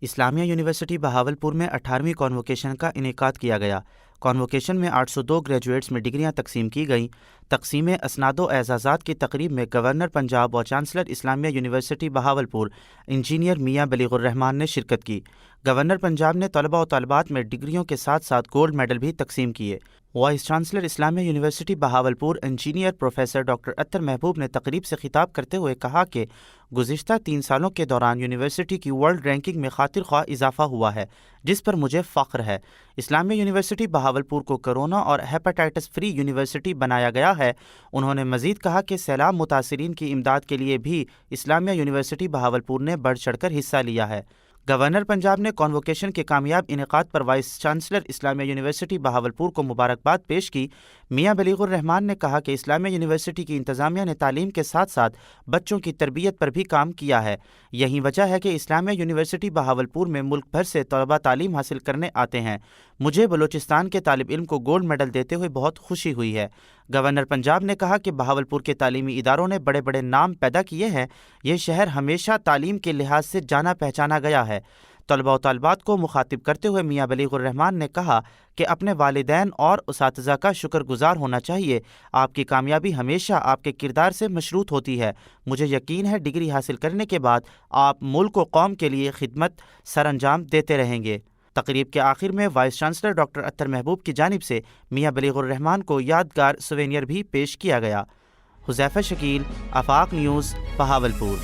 اسلامیہ university Bahawalpur میں 18ویں convocation کا انعقاد کیا گیا۔ کانووکیشن میں 802 گریجویٹس میں ڈگریاں تقسیم کی گئیں۔ تقسیم اسناد و اعزازات کی تقریب میں گورنر پنجاب و chancellor Islamia university Bahawalpur engineer میاں بلیغ الرحمان نے شرکت کی۔ گورنر پنجاب نے طلباء و طالبات میں ڈگریوں کے ساتھ ساتھ گولڈ میڈل بھی تقسیم کیے۔ Vice chancellor Islamia university Bahawalpur engineer professor doctor Athar Mahboob نے تقریب سے خطاب کرتے ہوئے کہا کہ گزشتہ 3 سالوں کے دوران یونیورسٹی کی ورلڈ رینکنگ میں خاطر خواہ اضافہ ہوا ہے، جس پر مجھے فخر ہے۔ اسلامیہ یونیورسٹی بہاولپور کو کرونا اور ہیپاٹائٹس فری یونیورسٹی بنایا گیا ہے۔ انہوں نے مزید کہا کہ سیلاب متاثرین کی امداد کے لیے بھی اسلامیہ یونیورسٹی بہاولپور نے بڑھ چڑھ کر حصہ لیا ہے۔ گورنر پنجاب نے کانووکیشن کے کامیاب انعقاد پر voice chancellor Islamia university Bahawalpur کو مبارکباد پیش کی۔ میاں بلیغ الرحمان نے کہا کہ اسلامیہ یونیورسٹی کی انتظامیہ نے تعلیم کے ساتھ ساتھ بچوں کی تربیت پر بھی کام کیا ہے۔ یہی وجہ ہے کہ اسلامیہ یونیورسٹی بہاولپور میں ملک بھر سے طلباء تعلیم حاصل کرنے آتے ہیں۔ مجھے بلوچستان کے طالب علم کو گولڈ میڈل دیتے ہوئے بہت خوشی ہوئی ہے۔ گورنر پنجاب نے کہا کہ بہاولپور کے تعلیمی اداروں نے بڑے بڑے نام پیدا کیے ہیں۔ یہ شہر ہمیشہ تعلیم کے لحاظ سے جانا پہچانا گیا ہے۔ طلباء و طالبات کو مخاطب کرتے ہوئے میاں بلیغ الرحمان نے کہا کہ اپنے والدین اور اساتذہ کا شکر گزار ہونا چاہیے۔ آپ کی کامیابی ہمیشہ آپ کے کردار سے مشروط ہوتی ہے۔ مجھے یقین ہے ڈگری حاصل کرنے کے بعد آپ ملک و قوم کے لیے خدمت سر انجام دیتے رہیں گے۔ تقریب کے آخر میں وائس چانسلر ڈاکٹر اطہر محبوب کی جانب سے میاں بلیغ الرحمان کو یادگار سوینئر بھی پیش کیا گیا۔ حذیفہ شکیل، آفاق نیوز، بہاولپور۔